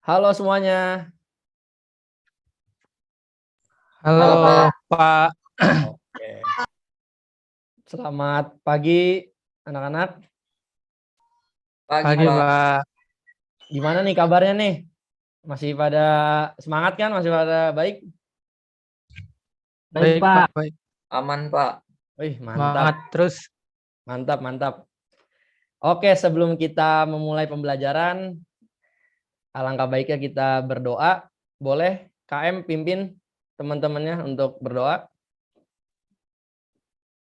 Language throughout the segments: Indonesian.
Halo semuanya. Halo Halo Pak. Pak. Oke. Selamat pagi anak-anak. Pagi Pagi Pak. Pak. Gimana nih kabarnya nih? Masih pada semangat kan? Masih pada baik? Baik Pak. Baik. Aman Pak. Wih, Semangat mantap. terus. Mantap, mantap. Oke, sebelum kita memulai pembelajaran, alangkah baiknya kita berdoa. Boleh KM pimpin teman-temannya untuk berdoa?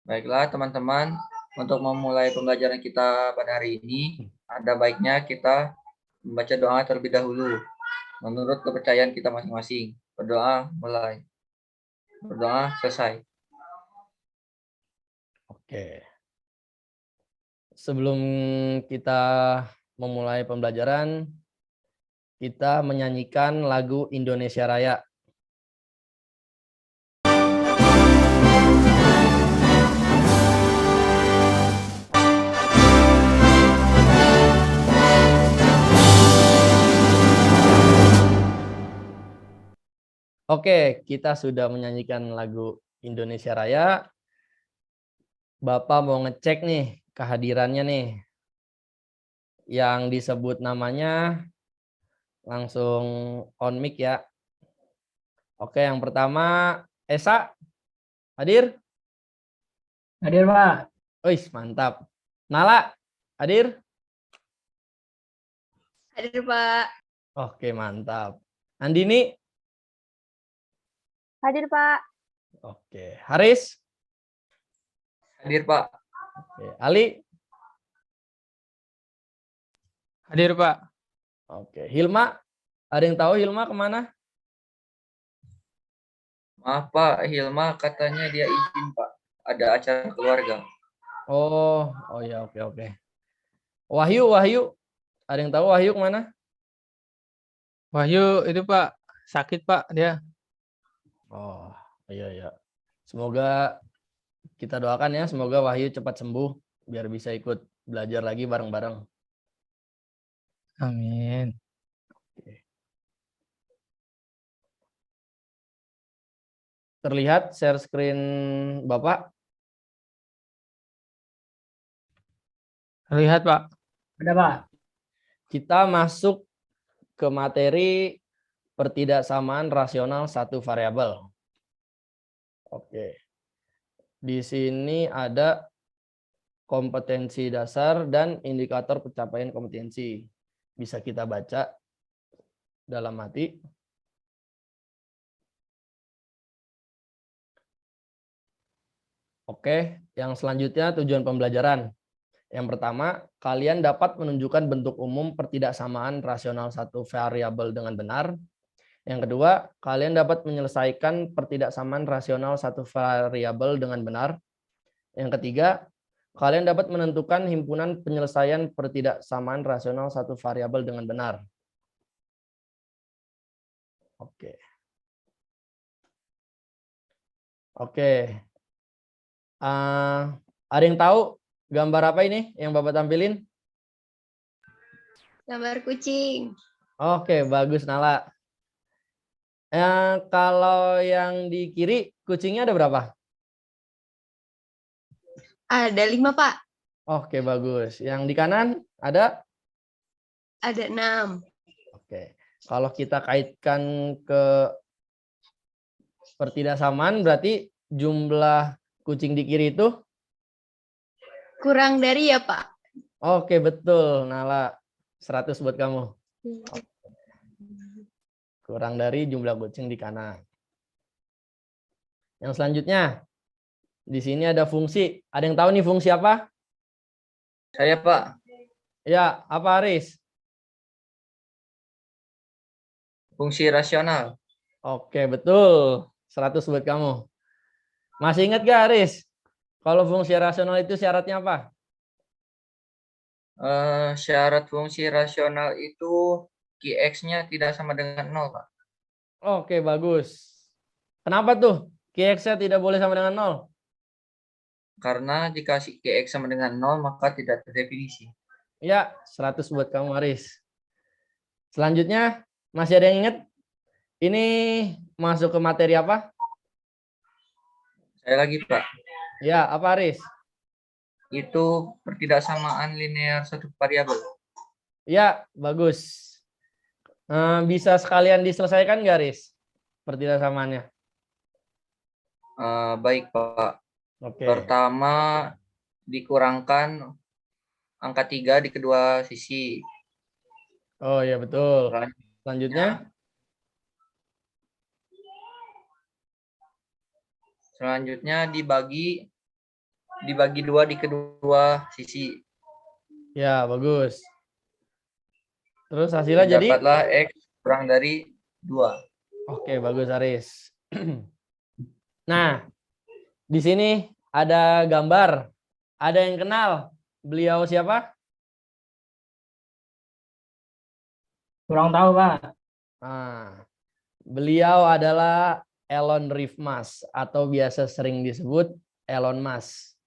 Baiklah teman-teman, untuk memulai pembelajaran kita pada hari ini, ada baiknya kita membaca doa terlebih dahulu. Menurut kepercayaan kita masing-masing. Berdoa mulai. Berdoa selesai. Oke. Sebelum kita memulai pembelajaran, kita menyanyikan lagu Indonesia Raya. Oke, kita sudah menyanyikan lagu Indonesia Raya. Bapak mau ngecek nih kehadirannya nih. Yang disebut namanya langsung on mic ya. Oke, yang pertama Esa, hadir? Hadir Pak. Wih, mantap. Nala, hadir? Hadir Pak. Oke, mantap. Andini? Hadir Pak. Oke, Haris? Hadir Pak. Oke, Ali? Hadir Pak. Oke, Hilma? Ada yang tahu Hilma kemana? Maaf Pak, Hilma katanya dia izin Pak. Ada acara keluarga. Oh ya, oke. Wahyu? Ada yang tahu Wahyu kemana? Wahyu itu Pak, sakit Pak dia. Oh, iya. Semoga kita doakan ya, semoga Wahyu cepat sembuh biar bisa ikut belajar lagi bareng-bareng. Amin. Terlihat share screen Bapak? Lihat Pak. Ada Pak. Kita masuk ke materi pertidaksamaan rasional satu variabel. Oke. Di sini ada kompetensi dasar dan indikator pencapaian kompetensi. Bisa kita baca dalam hati. Oke, yang selanjutnya tujuan pembelajaran. Yang pertama, kalian dapat menunjukkan bentuk umum pertidaksamaan rasional satu variabel dengan benar. Yang kedua, kalian dapat menyelesaikan pertidaksamaan rasional satu variabel dengan benar. Yang ketiga, kalian dapat menentukan himpunan penyelesaian pertidaksamaan rasional satu variabel dengan benar. Oke. Ada yang tahu gambar apa ini yang Bapak tampilin? Gambar kucing. Oke, bagus Nala. Kalau yang di kiri kucingnya ada berapa? Ada 5 Pak. Oke, bagus. Yang di kanan ada? Ada 6. Oke. Kalau kita kaitkan ke pertidaksamaan berarti jumlah kucing di kiri itu? Kurang dari ya Pak. Oke, betul Nala. 100 buat kamu. Kurang dari jumlah kucing di kanan. Yang selanjutnya, di sini ada fungsi. Ada yang tahu nih fungsi apa? Saya Pak. Ya, apa Aris? Fungsi rasional. Oke, betul. 100 buat kamu. Masih ingat gak Aris? Kalau fungsi rasional itu syaratnya apa? Syarat fungsi rasional itu Qx-nya tidak sama dengan 0 Pak. Oke, bagus. Kenapa tuh? Qx-nya tidak boleh sama dengan 0? Karena jika Qx sama dengan 0 maka tidak terdefinisi. Ya, 100 buat kamu Aris. Selanjutnya, Masih ada yang ingat? Ini masuk ke materi apa? Saya lagi, Pak. Ya, apa Aris? Itu pertidaksamaan linear satu variabel. Ya, bagus. Bisa sekalian diselesaikan nggak, Aris? Pertidaksamaannya. Baik, Pak. Oke. Pertama, dikurangkan angka 3 di kedua sisi. Oh ya betul. Selanjutnya. Selanjutnya dibagi 2 di kedua sisi. Ya, bagus. Terus hasilnya jadi? Dapatlah X kurang dari 2. Oke, bagus Aris. Nah, di sini ada gambar. Ada yang kenal beliau siapa? Kurang tahu, Pak. Nah, beliau adalah Elon Musk atau biasa sering disebut Elon Musk.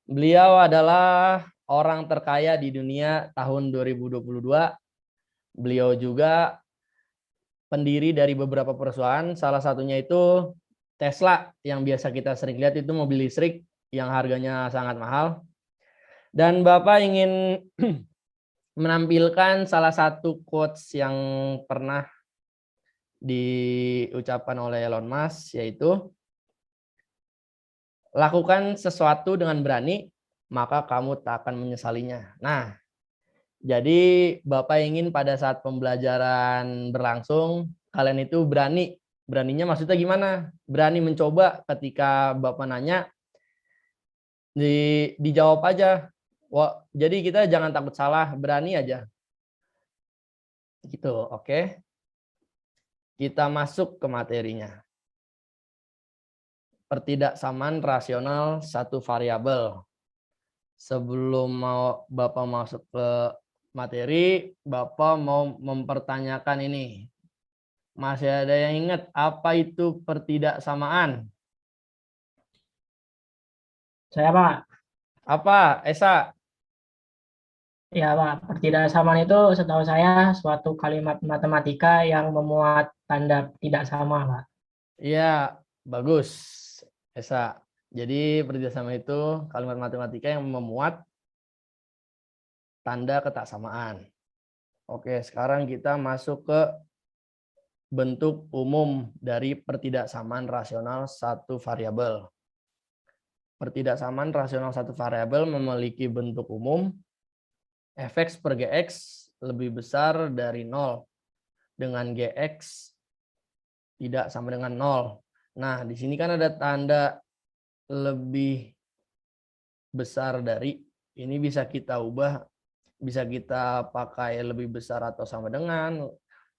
Beliau adalah orang terkaya di dunia tahun 2022. Beliau juga pendiri dari beberapa perusahaan, salah satunya itu Tesla yang biasa kita sering lihat itu mobil listrik yang harganya sangat mahal. Dan Bapak ingin menampilkan salah satu quotes yang pernah diucapkan oleh Elon Musk, yaitu lakukan sesuatu dengan berani, maka kamu tak akan menyesalinya. Nah, jadi Bapak ingin pada saat pembelajaran berlangsung, kalian itu berani. Beraninya maksudnya gimana? Berani mencoba ketika Bapak nanya, dijawab aja. Wah, jadi kita jangan takut salah, berani aja. Gitu, oke. Kita masuk ke materinya. Pertidaksamaan rasional satu variabel. Sebelum Bapak masuk ke materi, Bapak mau mempertanyakan ini. Masih ada yang ingat apa itu pertidaksamaan? Saya, Pak. Apa, Esa? Ya, Pak. Pertidaksamaan itu setahu saya suatu kalimat matematika yang memuat tanda tidak sama, Pak. Iya, bagus, Esa. Jadi pertidaksamaan itu kalimat matematika yang memuat tanda ketaksamaan. Oke, sekarang kita masuk ke bentuk umum dari pertidaksamaan rasional satu variabel. Pertidaksamaan rasional satu variabel memiliki bentuk umum fx per gx lebih besar dari 0 dengan gx tidak sama dengan 0. Nah, di sini kan ada tanda lebih besar dari, ini bisa kita ubah, bisa kita pakai lebih besar atau sama dengan,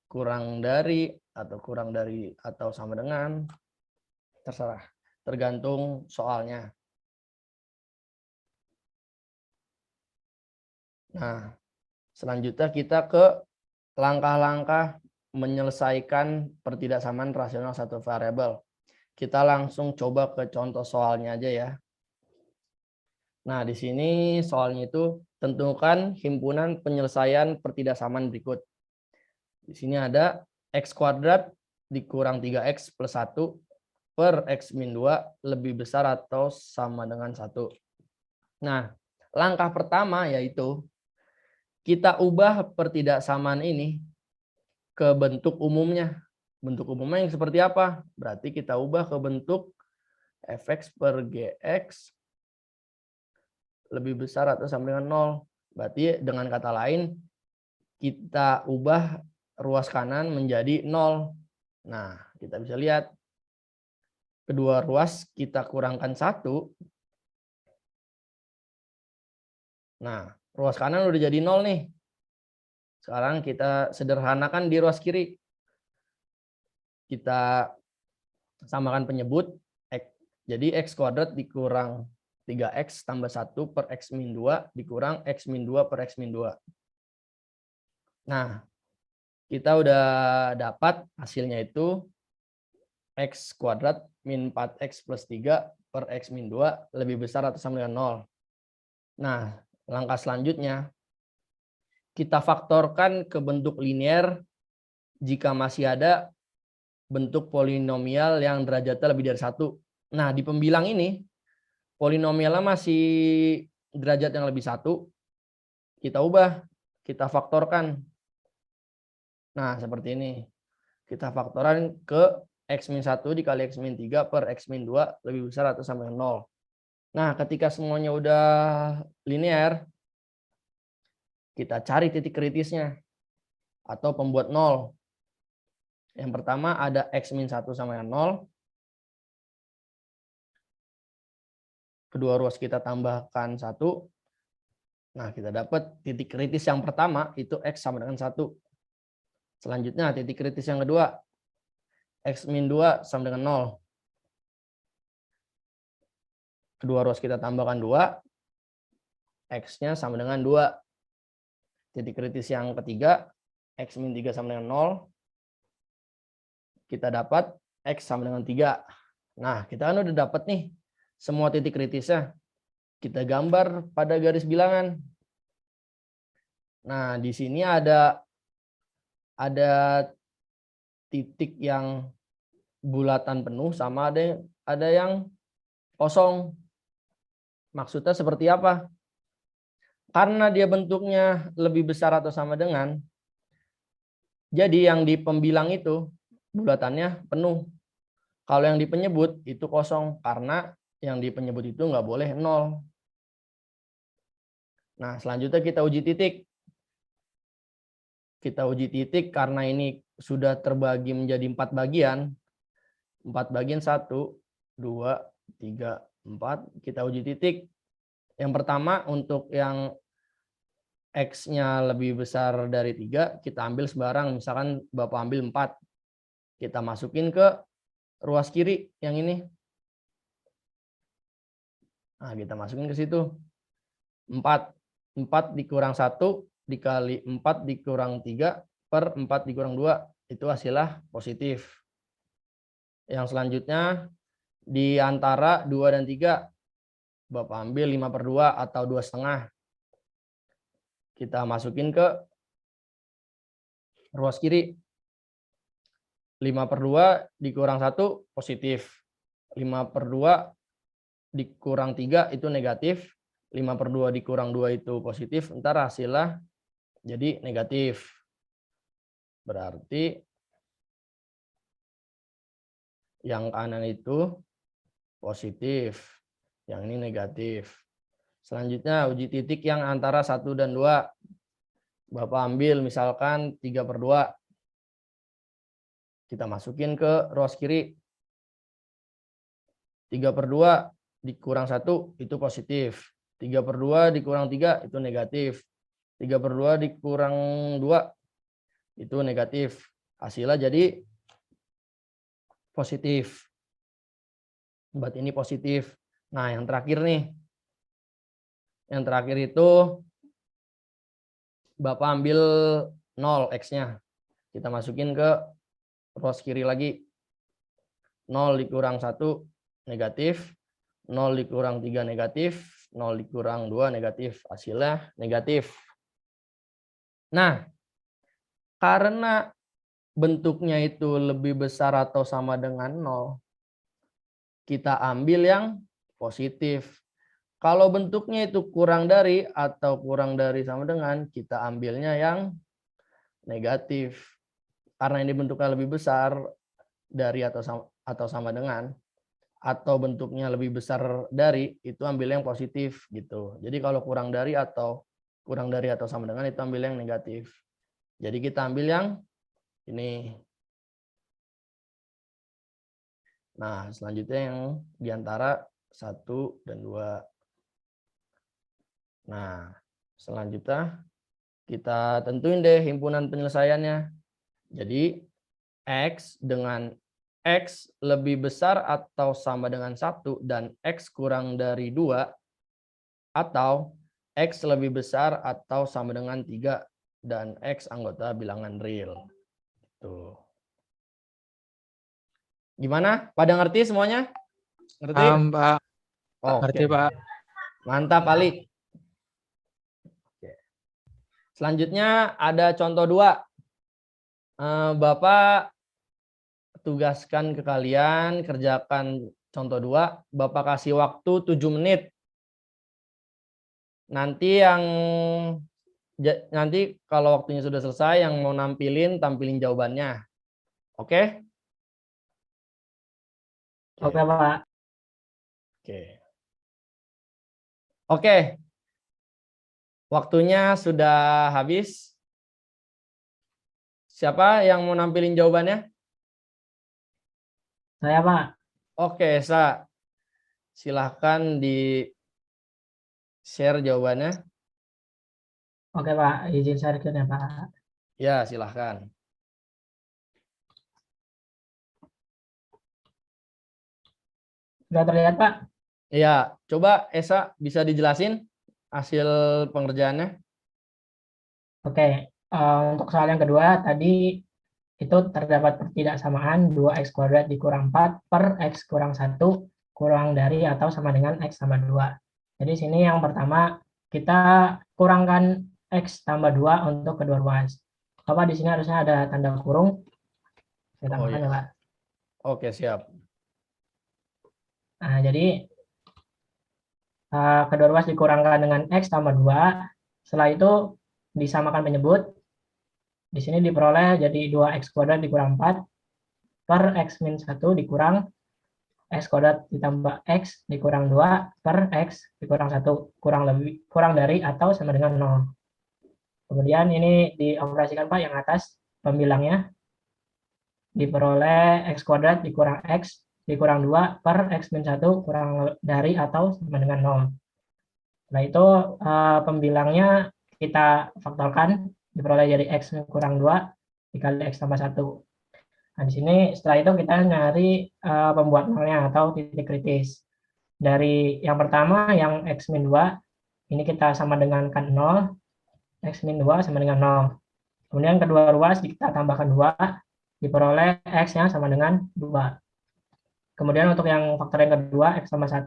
kurang dari atau sama dengan, terserah, tergantung soalnya. Nah, selanjutnya kita ke langkah-langkah menyelesaikan pertidaksamaan rasional satu variabel. Kita langsung coba ke contoh soalnya aja ya. Nah, di sini soalnya itu tentukan himpunan penyelesaian pertidaksamaan berikut. Di sini ada x kuadrat dikurang 3x plus 1 per x min 2 lebih besar atau sama dengan 1. Nah, langkah pertama yaitu kita ubah pertidaksamaan ini ke bentuk umumnya. Bentuk umumnya yang seperti apa? Berarti kita ubah ke bentuk fx per gx lebih besar atau sama dengan 0. Berarti dengan kata lain, kita ubah ruas kanan menjadi 0. Nah, kita bisa lihat kedua ruas kita kurangkan 1. Nah, ruas kanan udah jadi 0 nih. Sekarang kita sederhanakan di ruas kiri. Kita samakan penyebut. Jadi x kuadrat dikurang 3x tambah 1 per x min 2 dikurang x min 2 per x min 2. Nah, kita udah dapat hasilnya itu x kuadrat min 4x plus 3 per x min 2 lebih besar atau sama dengan 0. Nah, langkah selanjutnya kita faktorkan ke bentuk linear jika masih ada bentuk polinomial yang derajatnya lebih dari 1. Nah, di pembilang ini, polinomialnya masih derajat yang lebih 1. Kita ubah, kita faktorkan. Nah, seperti ini. Kita faktoran ke X-1 dikali X-3 per X-2 lebih besar atau sama dengan 0. Nah, ketika semuanya udah linear, kita cari titik kritisnya atau pembuat 0. Yang pertama ada X-1 sama dengan 0. Kedua ruas kita tambahkan 1. Nah, kita dapat titik kritis yang pertama itu X sama dengan 1. Selanjutnya titik kritis yang kedua, X-2 sama dengan 0. Kedua ruas kita tambahkan 2. X-nya sama dengan 2. Titik kritis yang ketiga, X-3 sama dengan 0. Kita dapat X sama dengan 3. Nah, kita kan udah dapat nih semua titik kritisnya. Kita gambar pada garis bilangan. Nah, di sini ada titik yang bulatan penuh sama ada yang kosong. Maksudnya seperti apa? Karena dia bentuknya lebih besar atau sama dengan, jadi yang di pembilang itu bulatannya penuh. Kalau yang di penyebut itu kosong, karena yang di penyebut itu nggak boleh 0. Nah, selanjutnya kita uji titik. Kita uji titik karena ini sudah terbagi menjadi 4 bagian. 4 bagian 1, 2, 3, 4. Kita uji titik. Yang pertama untuk yang X-nya lebih besar dari 3, kita ambil sembarang. Misalkan Bapak ambil 4. Kita masukin ke ruas kiri yang ini. Nah, kita masukin ke situ. 4 dikurang 1 dikali 4 dikurang 3 per 4 dikurang 2. Itu hasilnya positif. Yang selanjutnya di antara 2 dan 3. Bapak ambil 5/2 atau 2,5. Kita masukin ke ruas kiri. 5/2 dikurang 1 positif. 5/2 dikurang 3 itu negatif. 5/2 dikurang 2 itu positif. Ntar hasilnya jadi negatif. Berarti yang kanan itu positif. Yang ini negatif. Selanjutnya uji titik yang antara 1 dan 2. Bapak ambil misalkan 3/2. Kita masukin ke ruas kiri. 3/2 dikurang 1 itu positif. 3/2 dikurang 3 itu negatif. 3/2 dikurang 2 itu negatif. Hasilnya jadi positif. Berarti ini positif. Nah, yang terakhir nih. Yang terakhir itu Bapak ambil 0 X-nya. Kita masukin ke ruas kiri lagi. 0 dikurang 1 negatif. 0 dikurang 3 negatif. 0 dikurang 2 negatif. Hasilnya negatif. Nah, karena bentuknya itu lebih besar atau sama dengan 0, kita ambil yang positif. Kalau bentuknya itu kurang dari atau kurang dari sama dengan, kita ambilnya yang negatif. Karena ini bentuknya lebih besar dari atau sama dengan, atau bentuknya lebih besar dari, itu ambil yang positif gitu. Jadi kalau kurang dari atau sama dengan itu ambil yang negatif. Jadi kita ambil yang ini. Nah, selanjutnya yang diantara 1 dan 2. Nah, selanjutnya kita tentuin deh himpunan penyelesaiannya. Jadi X dengan X lebih besar atau sama dengan 1 dan X kurang dari 2, atau X lebih besar atau sama dengan 3 dan X anggota bilangan real. Tuh. Gimana? Pada ngerti semuanya? Ngerti? Paham, Pak. Oke. Ngerti, Pak. Mantap, Ali. Oke. Selanjutnya ada contoh 2. Bapak tugaskan ke kalian, kerjakan contoh 2, Bapak kasih waktu 7 menit. Nanti kalau waktunya sudah selesai, yang mau tampilin jawabannya. Oke? Oke, Pak. Oke. Oke. Waktunya sudah habis. Siapa yang mau nampilin jawabannya? Saya, Pak. Oke, Esa. Silahkan di-share jawabannya. Oke, Pak. Izin share screen ya, Pak. Ya, silahkan. Sudah terlihat, Pak? Ya, coba Esa bisa dijelasin hasil pengerjaannya? Oke. Untuk soal yang kedua, tadi itu terdapat pertidaksamaan 2x² dikurang 4 per x kurang 1 kurang dari atau sama dengan x tambah 2. Jadi sini yang pertama kita kurangkan x tambah 2 untuk kedua ruas. Bapak di sini harusnya ada tanda kurung. Saya Oh tambahkan iya. ya, Pak. Oke, siap. Nah, jadi kedua ruas dikurangkan dengan x tambah 2. Setelah itu disamakan penyebut. Di sini diperoleh jadi 2x² dikurang 4 per x min 1 dikurang x² ditambah x dikurang 2 per x dikurang 1 kurang dari atau sama dengan 0. Kemudian ini dioperasikan, Pak, yang atas pembilangnya diperoleh x² dikurang x dikurang 2 per x min 1 kurang dari atau sama dengan 0. Nah, itu pembilangnya kita faktorkan diperoleh jadi x kurang 2 dikali x tambah 1. Nah, di sini setelah itu kita nyari pembuat nolnya atau titik kritis. Dari yang pertama yang x min 2, ini kita sama dengan kan 0, x min 2 sama dengan 0. Kemudian kedua ruas kita tambahkan 2, diperoleh x-nya sama dengan 2. Kemudian untuk yang faktor yang kedua, x tambah 1,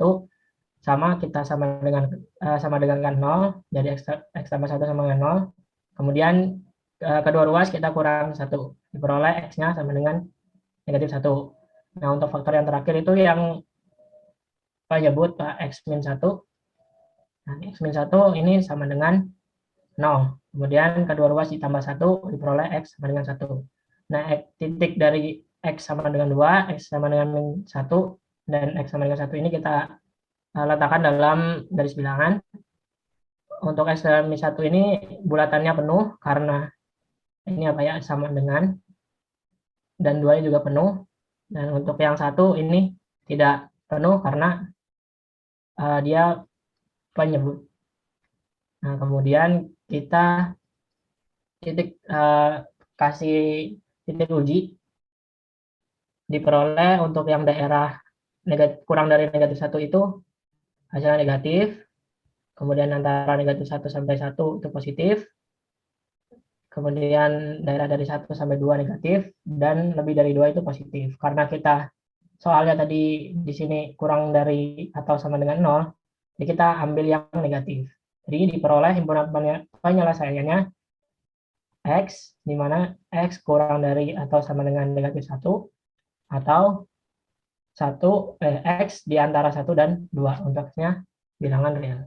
sama kita sama dengan kan 0, jadi x tambah 1 sama dengan 0. Kemudian kedua ruas kita kurang 1, diperoleh x-nya sama dengan negatif 1. Nah, untuk faktor yang terakhir itu yang Pak sebut Pak x min 1. Nah, x min 1 ini sama dengan 0. Kemudian kedua ruas ditambah 1 diperoleh x sama dengan 1. Nah, titik dari x sama dengan 2, x sama dengan min 1, dan x sama dengan 1 ini kita letakkan dalam garis bilangan. Untuk x min 1 ini bulatannya penuh karena ini apa ya, sama dengan, dan 2 juga penuh. Dan untuk yang 1 ini tidak penuh karena dia penyebut. Nah, kemudian kita kasih titik uji diperoleh untuk yang daerah kurang dari negatif 1 itu hasilnya negatif, kemudian antara negatif 1 sampai 1 itu positif, kemudian daerah dari 1 sampai 2 negatif, dan lebih dari 2 itu positif. Karena kita soalnya tadi di sini kurang dari atau sama dengan 0, jadi kita ambil yang negatif. Jadi diperoleh himpunan penyelesaiannya x, di mana x kurang dari atau sama dengan negatif 1, atau x di antara 1 dan 2, untuknya bilangan real.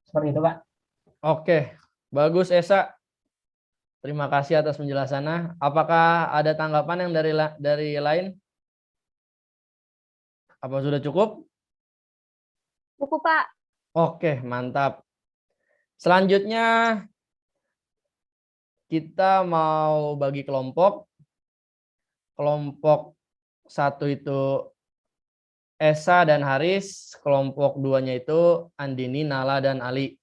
Seperti itu, Pak. Oke, bagus Esa. Terima kasih atas penjelasannya. Apakah ada tanggapan yang dari lain? Apa sudah cukup? Buku, Pak. Oke, mantap. Selanjutnya kita mau bagi kelompok. Kelompok 1 itu Esa dan Haris, kelompok 2-nya itu Andini, Nala, dan Ali.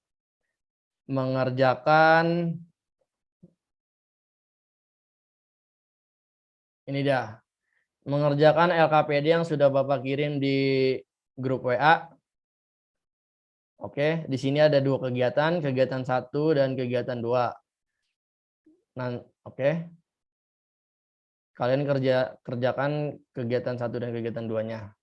Mengerjakan ini dia. Mengerjakan LKPD yang sudah Bapak kirim di grup WA. Oke, di sini ada 2 kegiatan 1 dan kegiatan 2. Nah, oke. Kalian kerjakan kegiatan 1 dan kegiatan 2-nya.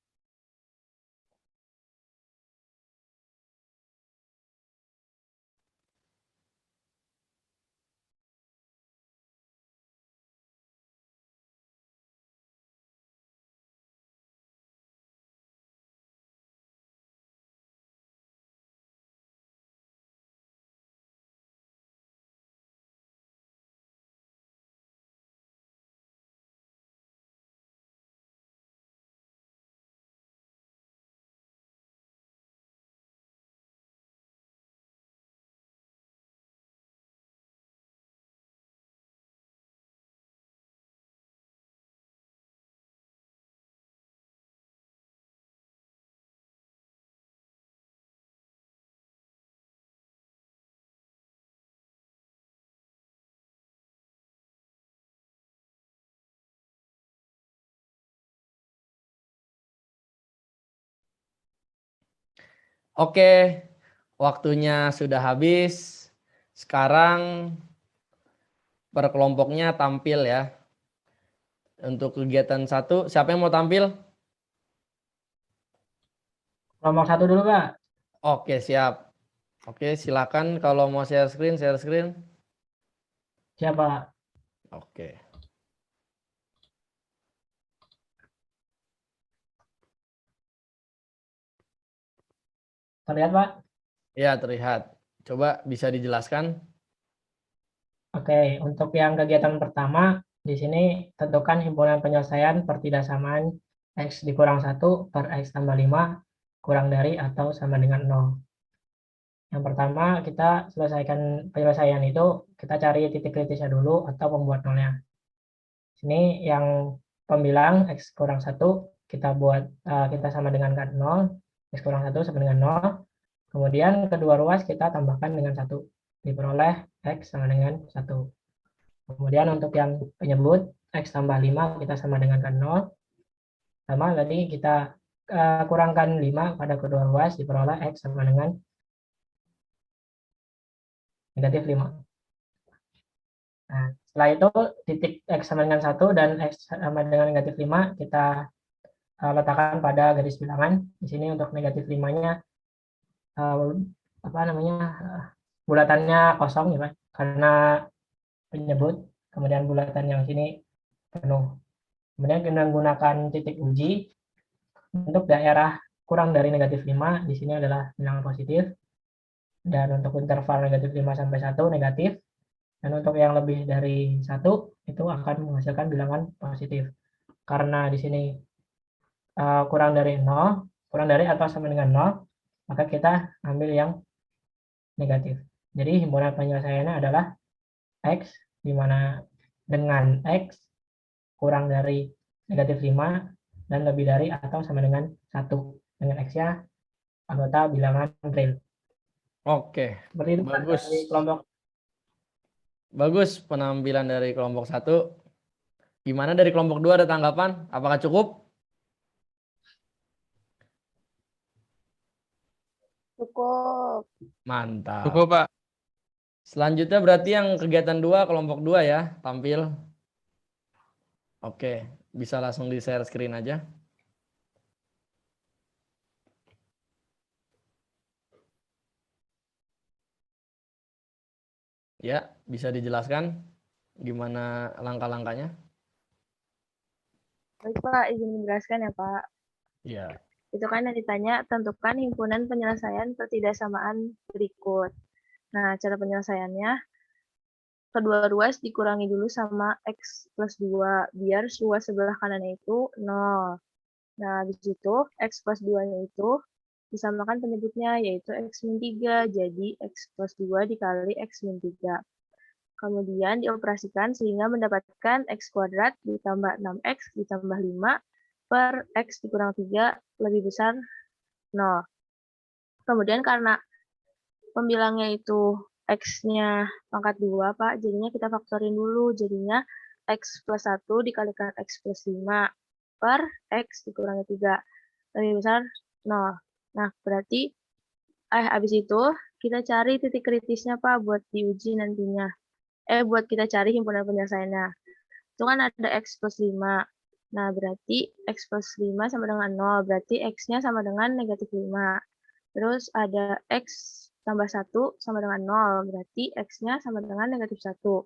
Oke, waktunya sudah habis. Sekarang per kelompoknya tampil ya. Untuk kegiatan 1, siapa yang mau tampil? Kelompok 1 dulu, Pak. Oke, siap. Oke, silakan kalau mau share screen, share screen. Siapa? Oke. Terlihat, Pak? Ya, terlihat. Coba bisa dijelaskan? Oke, untuk yang kegiatan pertama, di sini tentukan himpunan penyelesaian pertidaksamaan X dikurang 1 per X tambah 5 kurang dari atau sama dengan 0. Yang pertama, kita selesaikan penyelesaian itu, kita cari titik kritisnya dulu atau pembuat nolnya. Sini yang pembilang X kurang 1, kita buat, kita sama dengan 0, X kurang 1 sama dengan 0. Kemudian kedua ruas kita tambahkan dengan 1. Diperoleh X sama dengan 1. Kemudian untuk yang penyebut X tambah 5 kita sama dengan 0. Sama tadi kita kurangkan 5 pada kedua ruas diperoleh X sama dengan negatif 5. Nah, setelah itu titik X sama dengan 1 dan X sama dengan negatif 5 kita letakkan pada garis bilangan. Di sini untuk negatif 5-nya bulatannya kosong ya Pak, karena penyebut. Kemudian bulatan yang sini penuh. Kemudian kita menggunakan titik uji untuk daerah kurang dari negatif 5, di sini adalah bilangan positif. Dan untuk interval negatif 5 sampai 1 negatif. Dan untuk yang lebih dari 1 itu akan menghasilkan bilangan positif. Karena di sini kurang dari 0, kurang dari atau sama dengan 0, maka kita ambil yang negatif. Jadi himpunan penyelesaiannya adalah X, di mana dengan X kurang dari negatif 5 dan lebih dari atau sama dengan 1. Dengan X-nya anggota bilangan real. Oke, Seperti itu Pak, bagus. dari kelompok. Bagus penampilan dari kelompok 1. Gimana dari kelompok 2, ada tanggapan? Apakah cukup? Cukup. Mantap. Cukup, Pak. Selanjutnya berarti yang kegiatan 2, kelompok 2 ya, tampil. Oke, bisa langsung di share screen aja. Ya, bisa dijelaskan gimana langkah-langkahnya? Baik Pak, izin menjelaskan ya Pak. Ya. Itu kan yang ditanya, tentukan himpunan penyelesaian pertidaksamaan berikut. Nah, cara penyelesaiannya, kedua ruas dikurangi dulu sama X plus 2, biar ruas sebelah kanannya itu 0. Nah, habis itu X plus 2-nya itu disamakan penyebutnya, yaitu X min 3, jadi X plus 2 dikali X min 3. Kemudian dioperasikan sehingga mendapatkan X kuadrat ditambah 6X ditambah 5 per X dikurang 3 lebih besar 0. Kemudian karena pembilangnya itu X-nya pangkat 2, Pak, jadinya kita faktorin dulu. Jadinya X plus 1 dikalikan X plus 5 per X dikurangi 3 lebih besar 0. Nah, berarti habis itu kita cari titik kritisnya, Pak, buat diuji nantinya. Buat kita cari himpunan penyelesaiannya. Itu kan ada X plus 5. Nah, berarti X plus 5 sama dengan 0. Berarti X-nya sama dengan negatif 5. Terus ada X tambah 1 sama dengan 0. Berarti X-nya sama dengan negatif 1.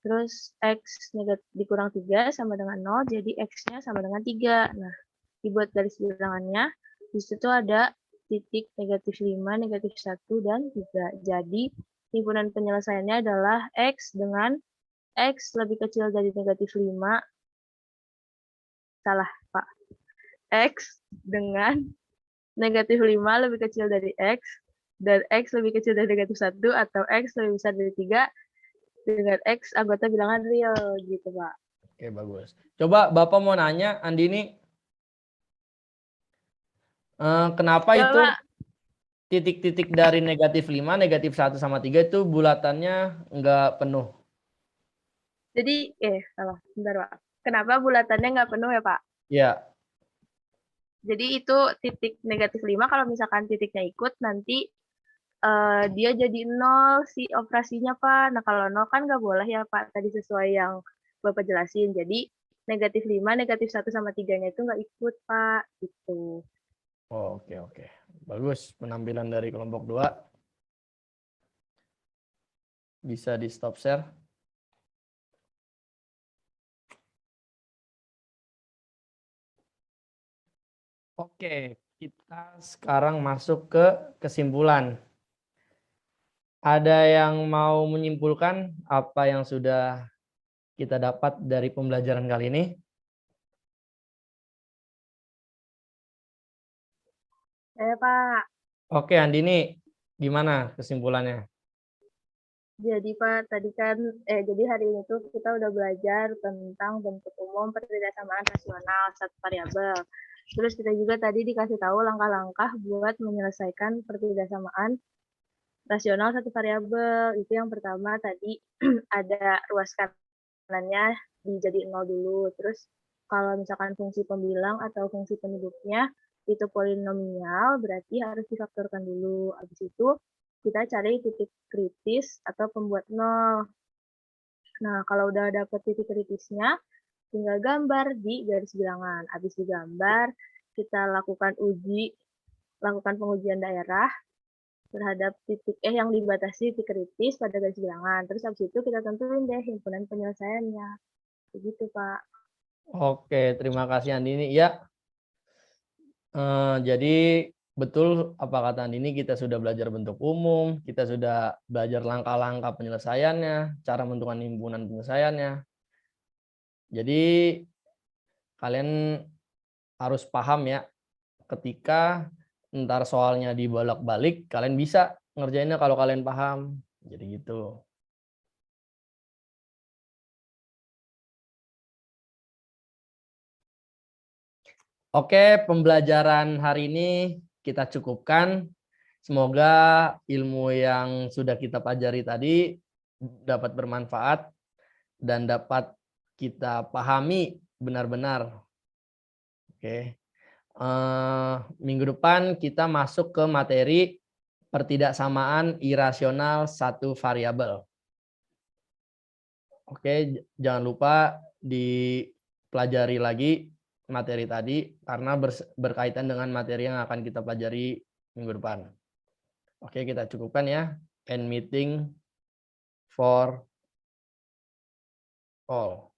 Terus X dikurang 3 sama dengan 0. Jadi X-nya sama dengan 3. Nah, dibuat garis bilangannya. Di situ ada titik negatif 5, negatif 1, dan 3. Jadi, himpunan penyelesaiannya adalah X dengan X lebih kecil dari negatif 5. Salah, Pak. X dengan negatif 5 lebih kecil dari X, dan X lebih kecil dari negatif 1, atau X lebih besar dari 3, dengan X anggota bilangan real, gitu, Pak. Oke, bagus. Coba Bapak mau nanya, Andini, kenapa Coba, itu titik-titik dari negatif 5, negatif 1 sama 3 itu bulatannya nggak penuh? jadi, salah, bentar, Pak. Kenapa bulatannya nggak penuh ya, Pak? Ya. Jadi itu titik negatif 5 kalau misalkan titiknya ikut nanti dia jadi 0 si operasinya, Pak. Nah, kalau 0 kan nggak boleh ya, Pak, tadi sesuai yang Bapak jelasin. Jadi negatif 5, negatif 1 sama 3-nya itu nggak ikut, Pak, gitu. Oh, oke. Bagus penampilan dari kelompok 2. Bisa di stop share. Oke, kita sekarang masuk ke kesimpulan. Ada yang mau menyimpulkan apa yang sudah kita dapat dari pembelajaran kali ini? Saya, Pak. Oke, Andini, gimana kesimpulannya? Jadi, Pak, jadi hari ini tuh kita udah belajar tentang bentuk umum pertidaksamaan rasional satu variabel. Terus kita juga tadi dikasih tahu langkah-langkah buat menyelesaikan pertidaksamaan rasional satu variabel. Itu yang pertama tadi ada ruas kanannya dijadiin 0 dulu. Terus kalau misalkan fungsi pembilang atau fungsi penyebutnya itu polinomial, berarti harus difaktorkan dulu. Habis itu kita cari titik kritis atau pembuat 0. Nah, kalau udah dapet titik kritisnya, tinggal gambar di garis bilangan. Habis digambar, kita lakukan pengujian daerah terhadap titik yang dibatasi titik kritis pada garis bilangan. Terus habis itu kita tentuin deh himpunan penyelesaiannya. Begitu, Pak. Oke, terima kasih Andini. Ya, jadi betul apa kata Andini, kita sudah belajar bentuk umum, kita sudah belajar langkah-langkah penyelesaiannya, cara menentukan himpunan penyelesaiannya. Jadi kalian harus paham ya, ketika ntar soalnya dibolak-balik, kalian bisa ngerjainnya kalau kalian paham. Jadi gitu. Oke, pembelajaran hari ini kita cukupkan. Semoga ilmu yang sudah kita pelajari tadi dapat bermanfaat dan dapat kita pahami benar-benar. Oke. Minggu depan kita masuk ke materi pertidaksamaan irasional satu variabel. Oke, jangan lupa dipelajari lagi materi tadi karena berkaitan dengan materi yang akan kita pelajari minggu depan. Oke, kita cukupkan ya. End meeting for all.